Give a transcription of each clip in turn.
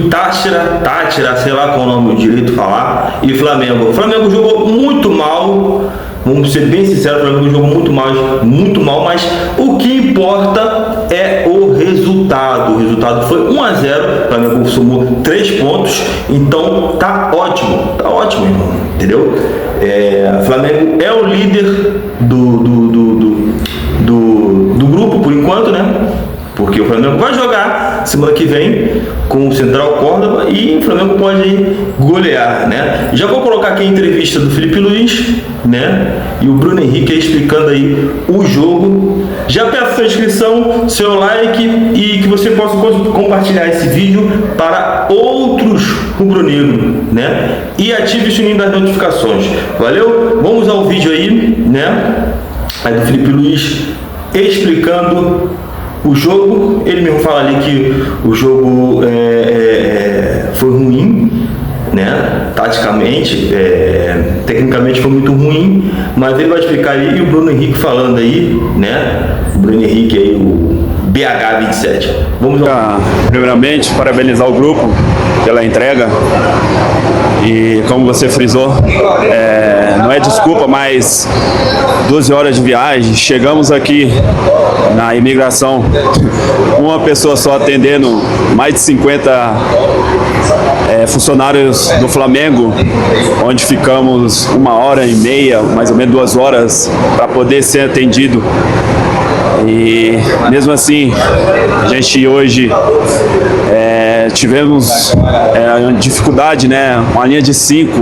do Táchira, sei lá qual é o nome direito falar, e Flamengo. O Flamengo jogou muito mal, vamos ser bem sinceros, o Flamengo jogou muito mal, mas o que importa é o resultado. O resultado foi 1-0, o Flamengo somou 3 pontos, então tá ótimo, irmão, entendeu? O Flamengo é o líder do grupo por enquanto, né? Porque o Flamengo vai jogar semana que vem com o Central Córdoba e o Flamengo pode golear, né? Já vou colocar aqui a entrevista do Felipe Luiz, né? E o Bruno Henrique aí explicando aí o jogo. Já peço sua inscrição, seu like e que você possa compartilhar esse vídeo para outros rubro-negros, né? E ative o sininho das notificações. Valeu? Vamos ao vídeo aí, né? Aí do Felipe Luiz explicando o jogo. Ele mesmo fala ali que o jogo foi ruim, né? Taticamente, tecnicamente foi muito ruim, mas ele vai explicar ali. E o Bruno Henrique falando aí, né? O Bruno Henrique aí, o BH27. Vamos lá. Primeiramente, parabenizar o grupo pela entrega. E como você frisou, não é desculpa, mas 12 horas de viagem, chegamos aqui na imigração, uma pessoa só atendendo mais de 50 funcionários do Flamengo, onde ficamos 1h30, mais ou menos 2 horas, para poder ser atendido. E mesmo assim, a gente hoje tivemos dificuldade, né? Uma linha de 5,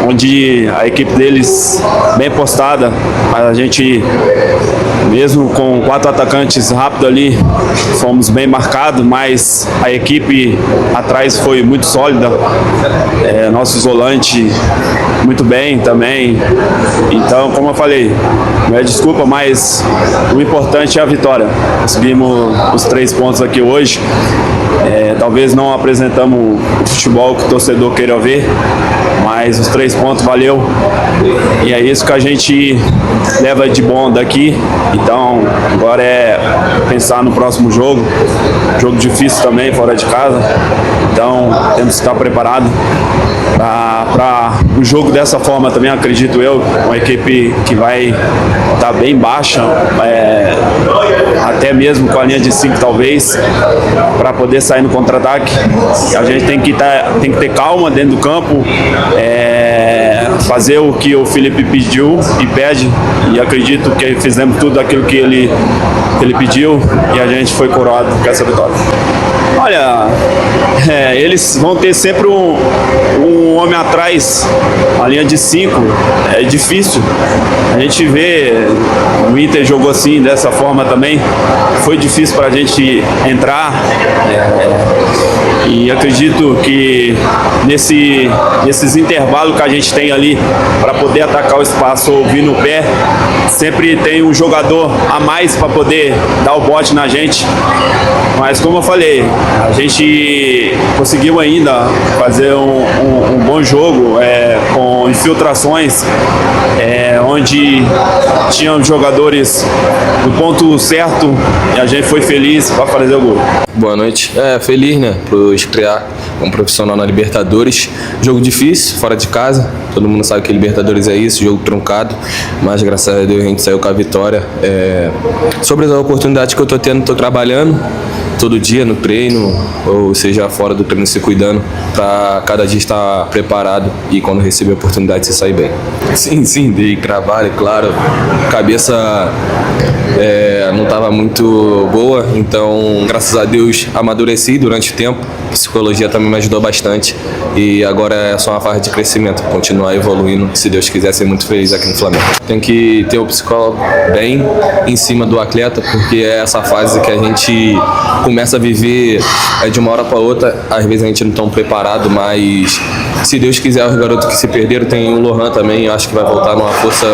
onde a equipe deles bem postada, a gente, mesmo com 4 atacantes rápido ali, fomos bem marcados, mas a equipe atrás foi muito sólida, nosso isolante muito bem também. Então, como eu falei, não é desculpa, mas o importante é a vitória. Conseguimos os 3 pontos aqui hoje. Talvez não apresentamos o futebol que o torcedor queira ver, mas os 3 pontos valeu, e é isso que a gente leva de bom daqui. Então agora é pensar no próximo jogo difícil também, fora de casa, então temos que estar preparados para um jogo dessa forma também. Acredito eu, uma equipe que vai estar bem baixa, até mesmo com a linha de 5 talvez, para poder sair no contra-ataque. A gente tem que ter calma dentro do campo, fazer o que o Felipe pediu e pede, e acredito que fizemos tudo aquilo que ele pediu, e a gente foi coroado com essa vitória. Olha, eles vão ter sempre um homem atrás, a linha de 5, é difícil. A gente vê, o Inter jogou assim, dessa forma também, foi difícil para a gente entrar, e acredito que nesses intervalos que a gente tem ali para poder atacar o espaço ou vir no pé, sempre tem um jogador a mais para poder dar o bote na gente. Mas como eu falei, a gente conseguiu ainda fazer um bom jogo, com infiltrações, onde tinham jogadores no ponto certo, e a gente foi feliz para fazer o gol. Boa noite. Feliz, né, por estrear como profissional na Libertadores. Jogo difícil, fora de casa. Todo mundo sabe que Libertadores é isso, jogo truncado. Mas graças a Deus a gente saiu com a vitória. Sobre as oportunidades que eu tô tendo, tô trabalhando todo dia no treino, ou seja, fora do treino, se cuidando, para cada dia estar preparado e quando receber a oportunidade, se sair bem. Sim, dei trabalho, claro. Cabeça não estava muito boa, então graças a Deus amadureci durante o tempo. Psicologia também me ajudou bastante, e agora é só uma fase de crescimento, continuar evoluindo, se Deus quiser, ser muito feliz aqui no Flamengo. Tem que ter o psicólogo bem em cima do atleta, porque é essa fase que a gente começa a viver de uma hora para outra. Às vezes a gente não está preparado, mas se Deus quiser, os garotos que se perderam, tem o Lohan também, acho que vai voltar numa força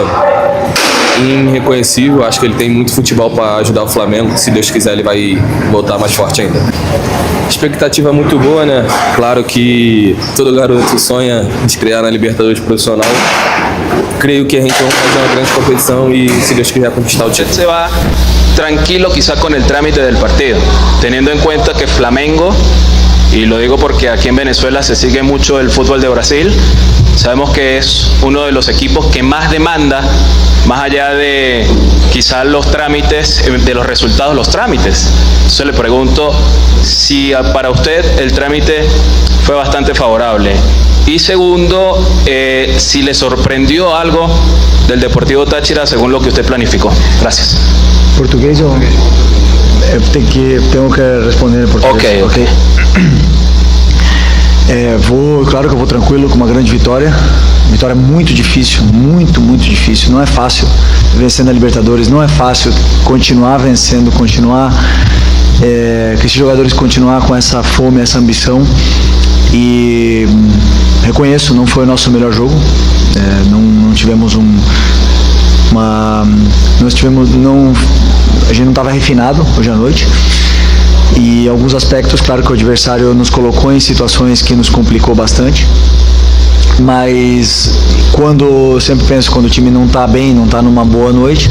irreconhecível. Acho que ele tem muito futebol para ajudar o Flamengo. Se Deus quiser, ele vai voltar mais forte ainda. Expectativa muito boa, né? Claro que todo garoto sonha de estrear na Libertadores profissional. Creio que a gente vai fazer uma grande competição e, se Deus quiser, conquistar o título. Se va tranquilo quizá con el trámite del partido, teniendo en cuenta que Flamengo Y lo digo porque aquí en Venezuela se sigue mucho el fútbol de Brasil. Sabemos que es uno de los equipos que más demanda, más allá de quizás los trámites, de los resultados, los trámites. Entonces le pregunto si para usted el trámite fue bastante favorable. Y segundo, si le sorprendió algo del Deportivo Táchira según lo que usted planificó. Gracias. ¿Portugués o...? Tengo que responder em português. Ok. Claro que eu vou tranquilo com uma grande vitória. Vitória muito difícil, muito difícil. Não é fácil vencer na Libertadores, não é fácil continuar vencendo, continuar que esses jogadores continuar com essa fome, essa ambição. E reconheço, não foi o nosso melhor jogo. Não tivemos a gente não estava refinado hoje à noite. E alguns aspectos, claro que o adversário nos colocou em situações que nos complicou bastante. Mas eu sempre penso, quando o time não está bem, não está numa boa noite,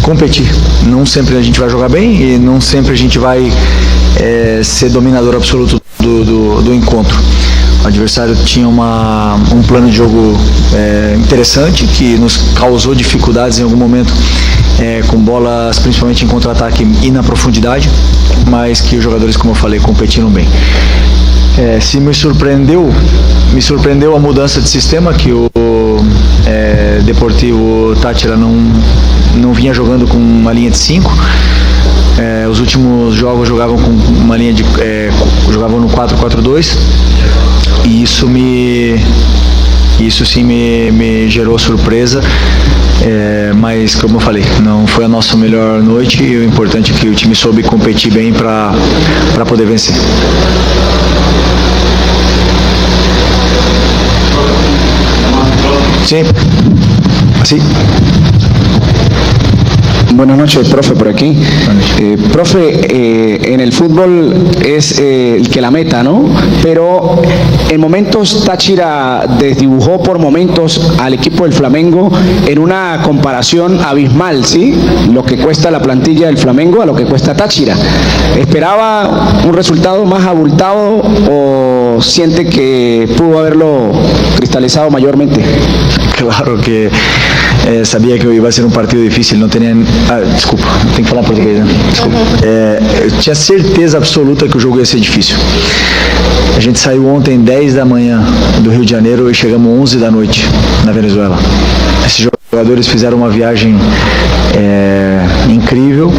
competir. Não sempre a gente vai jogar bem e não sempre a gente vai ser dominador absoluto do encontro. O adversário tinha um plano de jogo interessante, que nos causou dificuldades em algum momento, com bolas principalmente em contra-ataque e na profundidade, mas que os jogadores, como eu falei, competiram bem. Se me surpreendeu a mudança de sistema, que o Deportivo Táchira não vinha jogando com uma linha de 5. Os últimos jogos jogavam com uma linha jogavam no 4-4-2, e isso sim me gerou surpresa, mas como eu falei, não foi a nossa melhor noite, e o importante é que o time soube competir bem para poder vencer. Sim. Sim. Buenas noches, profe, por aquí. Profe, en el fútbol es el que la meta, ¿no? Pero en momentos Táchira desdibujó por momentos al equipo del Flamengo en una comparación abismal, ¿sí? Lo que cuesta la plantilla del Flamengo a lo que cuesta Táchira. ¿Esperaba un resultado más abultado o siente que pudo haberlo cristalizado mayormente? Claro que sabia que ia ser um partido difícil, não tinha... desculpa, tem que falar português, né? Desculpa. Eu tinha certeza absoluta que o jogo ia ser difícil. A gente saiu ontem 10 da manhã do Rio de Janeiro e chegamos 11 da noite na Venezuela. Esses jogadores fizeram uma viagem incrível.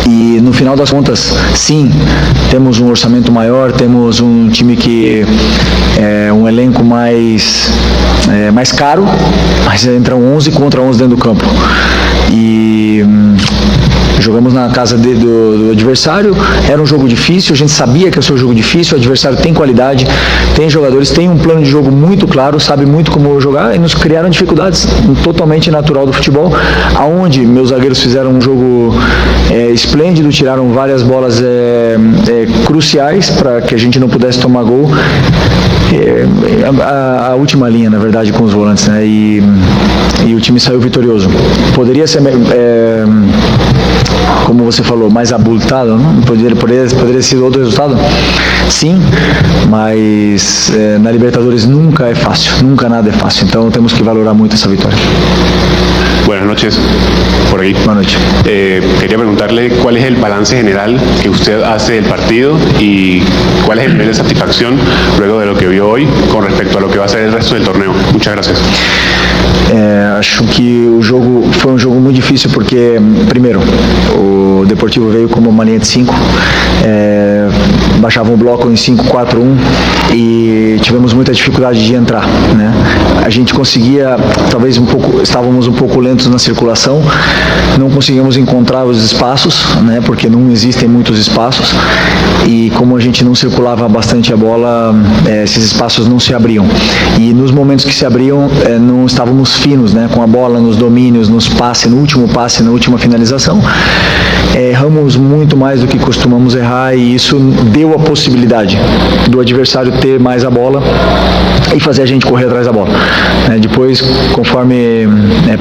E no final das contas, sim, temos um orçamento maior, temos um time que é um elenco mais caro, mas entram 11 contra 11 dentro do campo. E jogamos na casa do adversário, era um jogo difícil, a gente sabia que ia ser um jogo difícil, o adversário tem qualidade, tem jogadores, tem um plano de jogo muito claro, sabe muito como jogar, e nos criaram dificuldades totalmente natural do futebol, aonde meus zagueiros fizeram um jogo esplêndido, tiraram várias bolas cruciais para que a gente não pudesse tomar gol. A última linha, na verdade, com os volantes, né? E o time saiu vitorioso. Poderia ser, como você falou, mais abultado, não? Poderia ser outro resultado? Sim, mas na Libertadores nunca é fácil, nunca nada é fácil. Então temos que valorar muito essa vitória. Buenas noches, por ahí. Buenas noches. Quería preguntarle cuál es el balance general que usted hace del partido y cuál es el nivel de satisfacción luego de lo que vio hoy con respecto a lo que va a ser el resto del torneo. Muchas gracias. Acho que o jogo foi um jogo muito difícil porque, primeiro, o Deportivo veio como uma linha de 5, baixava um bloco em 5-4-1 e tivemos muita dificuldade de entrar, né? A gente conseguia, talvez estávamos um pouco lentos na circulação, não conseguimos encontrar os espaços, né? Porque não existem muitos espaços e como a gente não circulava bastante a bola, esses espaços não se abriam. E nos momentos que se abriam, não estávamos finos, né? Com a bola, nos domínios, nos passes, no último passe, na última finalização. Erramos muito mais do que costumamos errar e isso deu a possibilidade do adversário ter mais a bola e fazer a gente correr atrás da bola. Depois, conforme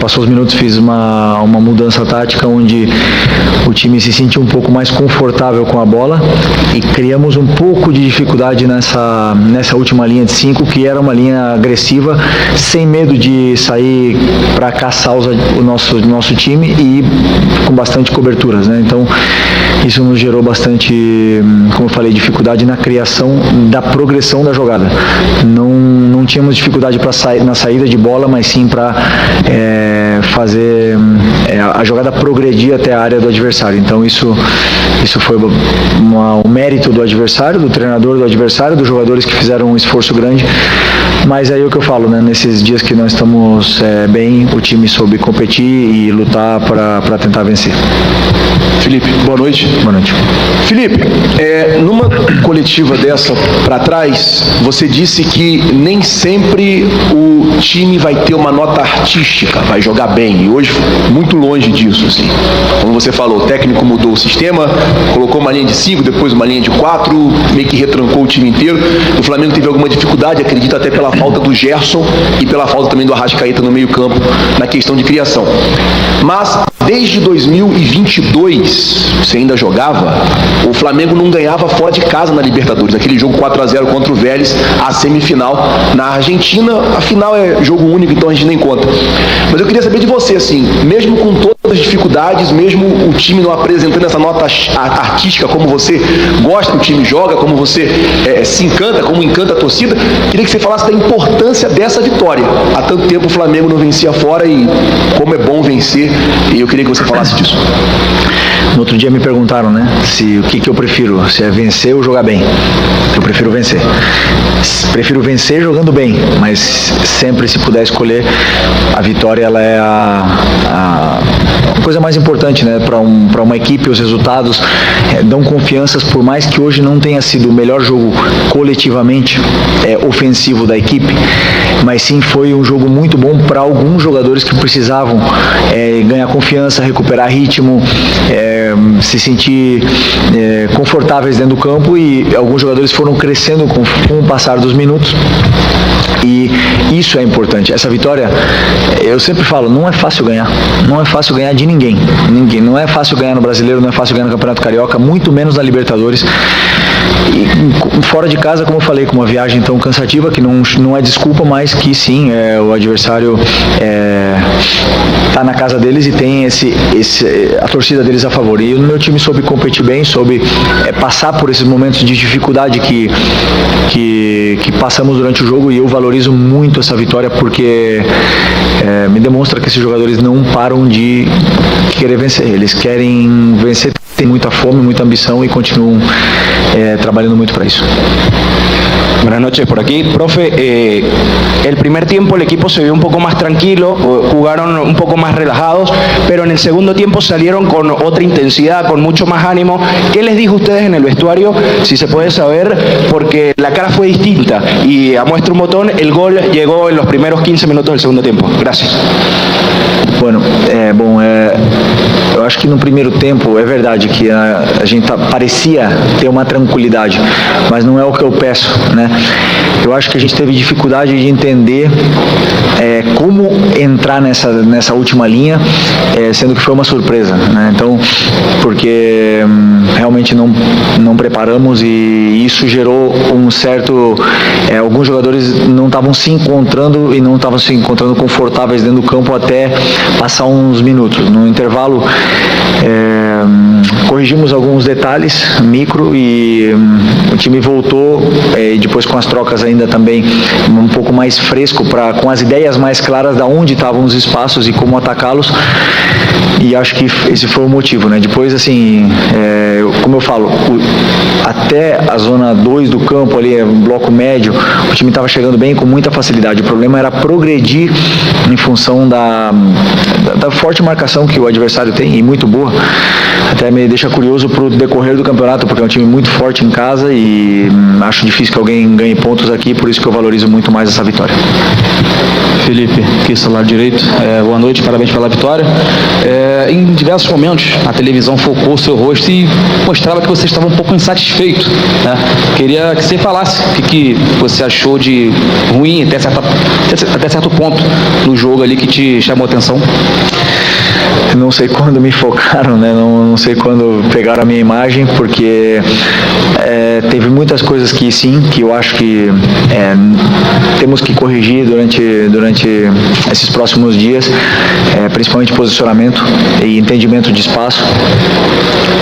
passou os minutos, fiz uma mudança tática onde o time se sentiu um pouco mais confortável com a bola e criamos um pouco de dificuldade nessa última linha de 5, que era uma linha agressiva, sem medo de sair para caçar o nosso time e com bastante coberturas, Então, isso nos gerou bastante, como eu falei, dificuldade na criação da progressão da jogada. Não tínhamos dificuldade na saída de bola, mas sim para fazer a jogada progredir até a área do adversário. Então isso foi o mérito do adversário, do treinador do adversário, dos jogadores que fizeram um esforço grande. Mas aí é o que eu falo, nesses dias que nós estamos bem, o time soube competir e lutar para tentar vencer. Felipe, boa noite. Boa noite. Felipe, numa coletiva dessa para trás, você disse que nem sempre o time vai ter uma nota artística, vai jogar bem. E hoje, muito longe disso, assim. Como você falou, o técnico mudou o sistema, colocou uma linha de 5, depois uma linha de 4, meio que retrancou o time inteiro. O Flamengo teve alguma dificuldade, acredito até pela falta do Gerson e pela falta também do Arrascaeta no meio-campo na questão de criação. Mas desde 2022, você ainda jogava, o Flamengo não ganhava fora de casa na Libertadores. Aquele jogo 4-0 contra o Vélez, a semifinal na Argentina, a final é jogo único, então a gente nem conta. Mas eu queria saber de você, assim, mesmo com todas as dificuldades, mesmo o time não apresentando essa nota artística como você gosta que o time joga, como você se encanta, como encanta a torcida, queria que você falasse da importância dessa vitória. Há tanto tempo o Flamengo não vencia fora e como é bom vencer, e eu queria que você falasse disso. No outro dia me perguntaram, o que eu prefiro, se é vencer ou jogar bem. Eu prefiro vencer. Prefiro vencer jogando bem, mas sempre, se puder escolher, a vitória ela é a coisa mais importante, para uma equipe. Os resultados dão confianças, por mais que hoje não tenha sido o melhor jogo coletivamente ofensivo da equipe, mas sim foi um jogo muito bom para alguns jogadores que precisavam ganhar confiança, recuperar ritmo, se sentir confortáveis dentro do campo, e alguns jogadores foram crescendo com o passar dos minutos, e isso é importante. Essa vitória, eu sempre falo, não é fácil ganhar de ninguém, não é fácil ganhar no Brasileiro, não é fácil ganhar no Campeonato Carioca, muito menos na Libertadores. E fora de casa, como eu falei, com uma viagem tão cansativa, que não é desculpa, mas que sim, o adversário está na casa deles e tem a torcida deles a favor. E o meu time soube competir bem, soube passar por esses momentos de dificuldade que passamos durante o jogo, e eu valorizo muito essa vitória, porque me demonstra que esses jogadores não param de querer vencer. Eles querem vencer, têm muita fome, muita ambição e continuam trabalhando muito para isso. Buenas noches, por aquí. Profe, el primer tiempo el equipo se vio un poco más tranquilo, jugaron un poco más relajados, pero en el segundo tiempo salieron con otra intensidad, con mucho más ánimo. ¿Qué les dijo a ustedes en el vestuario? Si se puede saber, porque la cara fue distinta y a muestra un botón, el gol llegó en los primeros 15 minutos del segundo tiempo. Gracias. Bueno, eu acho que no primeiro tempo é verdade que a gente parecia ter uma tranquilidade, mas não é o que eu peço, Eu acho que a gente teve dificuldade de entender como entrar nessa última linha, sendo que foi uma surpresa, Então, porque realmente não preparamos, e isso gerou um certo... alguns jogadores não estavam se encontrando e não estavam se encontrando confortáveis dentro do campo até passar uns minutos. No intervalo, corrigimos alguns detalhes micro e o time voltou, e depois com as trocas ainda também um pouco mais fresco, com as ideias mais claras de onde estavam os espaços e como atacá-los, e acho que esse foi o motivo, Depois, assim, como eu falo, até a zona 2 do campo ali, bloco médio, o time estava chegando bem com muita facilidade. O problema era progredir em função da forte marcação que o adversário tem, e muito boa. Até me deixa curioso para o decorrer do campeonato, porque é um time muito forte em casa e acho difícil que alguém ganhe pontos aqui, por isso que eu valorizo muito mais essa vitória. Felipe, aqui do lado direito, boa noite, parabéns pela vitória. Em diversos momentos a televisão focou o seu rosto e mostrava que você estava um pouco insatisfeito, né? Queria que você falasse o que você achou de ruim até certo ponto no jogo ali que te chamou a atenção. Não sei quando me focaram, né? Não sei quando pegaram a minha imagem, porque teve muitas coisas que sim, que eu acho que temos que corrigir durante esses próximos dias, principalmente posicionamento e entendimento de espaço,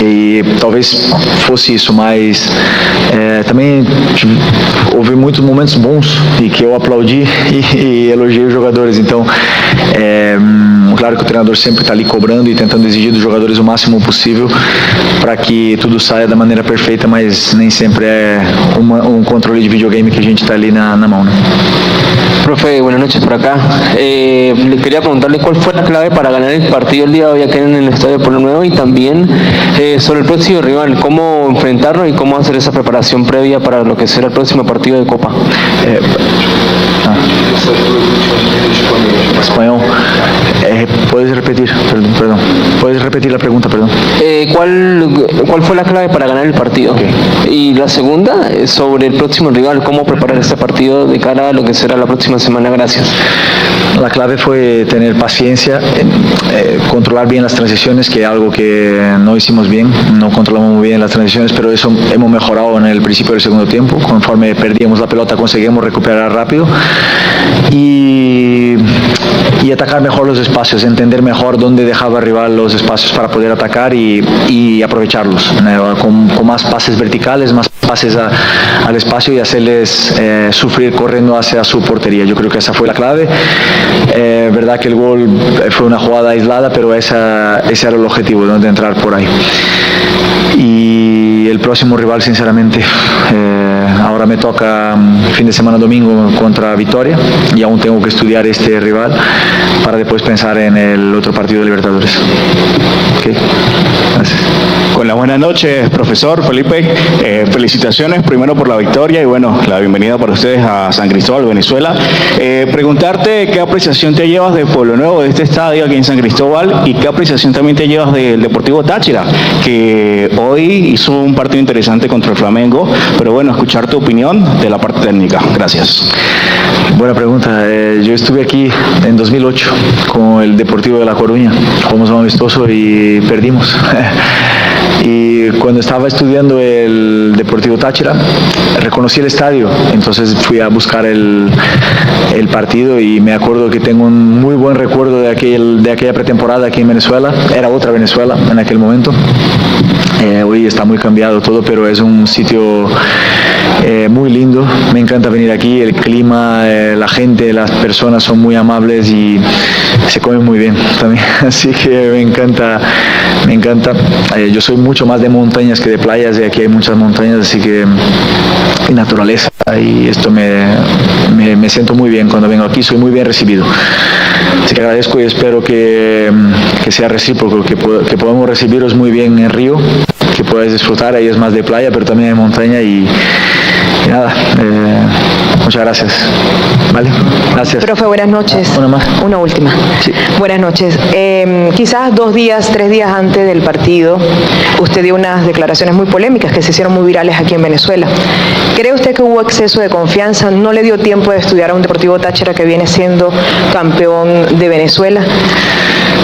e talvez fosse isso, mas também houve muitos momentos bons e que eu aplaudi e elogiei os jogadores, então claro que o treinador sempre está ali cobrando e tentando exigir dos jogadores o máximo possível para que tudo saia da maneira perfeita, mas nem sempre é um controle de videogame que a gente está ali na mão, né? Profe, buenas noches por acá. Le quería preguntarle cuál fue la clave para ganar el partido el día de hoy aquí en el Estadio Pueblo Nuevo y también sobre el próximo rival, cómo enfrentarlo y cómo hacer esa preparación previa para lo que será el próximo partido de Copa. Espanhol. ¿Puedes repetir? Perdón. ¿Puedes repetir la pregunta, perdón? ¿Cuál fue la clave para ganar el partido? Okay. Y la segunda, sobre el próximo rival, ¿cómo preparar este partido de cara a lo que será la próxima semana? Gracias. La clave fue tener paciencia, controlar bien las transiciones, que es algo que no hicimos bien, no controlamos muy bien las transiciones, pero eso hemos mejorado en el principio del segundo tiempo. Conforme perdíamos la pelota conseguimos recuperar rápido y atacar mejor los espacios, entender mejor dónde dejaba el rival los espacios para poder atacar y aprovecharlos, con más pases verticales, más pases al espacio y hacerles sufrir corriendo hacia su portería. Yo creo que esa fue la clave. Verdad que el gol fue una jugada aislada, pero ese era el objetivo, ¿no? De entrar por ahí. Y el próximo rival, sinceramente, ahora me toca fin de semana domingo contra Vitória y aún tengo que estudiar este rival para después pensar en el otro partido de Libertadores. Okay. Gracias. Con las buenas noches, profesor Felipe. Felicitaciones primero por la victoria y bueno, la bienvenida para ustedes a San Cristóbal, Venezuela. Preguntarte qué apreciación te llevas de Pueblo Nuevo, de este estadio aquí en San Cristóbal, y qué apreciación también te llevas del Deportivo Táchira, que hoy hizo un partido interesante contra el Flamengo, pero bueno, escuchar tu opinión de la parte técnica. Gracias. Buena pregunta. Yo estuve aquí en 2008 con el Deportivo de La Coruña, jugamos un amistoso y perdimos. Y cuando estaba estudiando el Deportivo Táchira, reconocí el estadio, entonces fui a buscar el partido y me acuerdo que tengo un muy buen recuerdo de aquella pretemporada aquí en Venezuela. Era otra Venezuela en aquel momento. Hoy está muy cambiado todo, pero es un sitio muy lindo. Me encanta venir aquí, el clima, la gente, las personas son muy amables y se come muy bien también. Así que me encanta. Yo soy mucho más de montañas que de playas y aquí hay muchas montañas, así que y naturaleza, y esto me siento muy bien cuando vengo aquí, soy muy bien recibido. Así que agradezco y espero que sea recíproco, que podamos recibiros muy bien en Río, que podáis disfrutar. Ahí es más de playa, pero también hay montaña y nada, muchas gracias. Vale, gracias. Profe, buenas noches. Una más. Una última. Sí. Buenas noches. Quizás 2 días, 3 días antes del partido, usted dio unas declaraciones muy polémicas que se hicieron muy virales aquí en Venezuela. ¿Cree usted que hubo exceso de confianza? ¿No le dio tiempo de estudiar a un Deportivo Táchira que viene siendo campeón de Venezuela?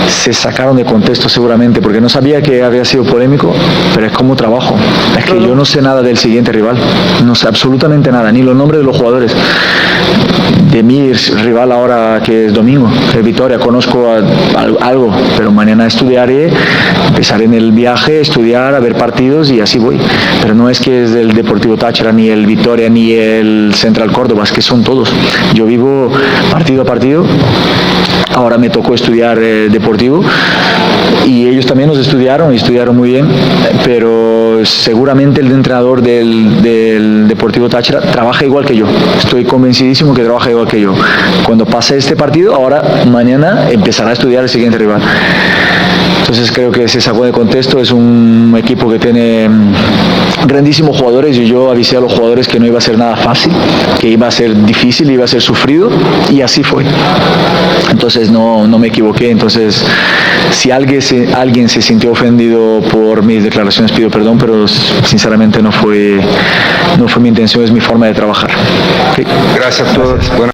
Se sacaron de contexto seguramente porque no sabía que había sido polémico, pero es como trabajo. Es que yo no sé nada del siguiente rival, no sé absolutamente nada, ni los nombres de los jugadores. De mi rival ahora, que es domingo, que es Vitória, conozco algo, pero mañana estudiaré, empezaré en el viaje, estudiar, a ver partidos y así voy. Pero no es que es del Deportivo Táchira, ni el Vitória, ni el Central Córdoba, es que son todos. Yo vivo partido a partido. Ahora me tocó estudiar deportivo y ellos también nos estudiaron y estudiaron muy bien, pero seguramente el entrenador del Deportivo Táchira trabaja igual que yo. Estoy convencidísimo que trabaja igual que yo. Cuando pase este partido, ahora mañana empezará a estudiar el siguiente rival. Entonces creo que se sacó de contexto, es un equipo que tiene grandísimos jugadores y yo avisé a los jugadores que no iba a ser nada fácil, que iba a ser difícil, iba a ser sufrido y así fue. Entonces no me equivoqué. Entonces si alguien se sintió ofendido por mis declaraciones, pido perdón, pero sinceramente no fue mi intención, es mi forma de trabajar. ¿Sí? Gracias a todos. Bueno.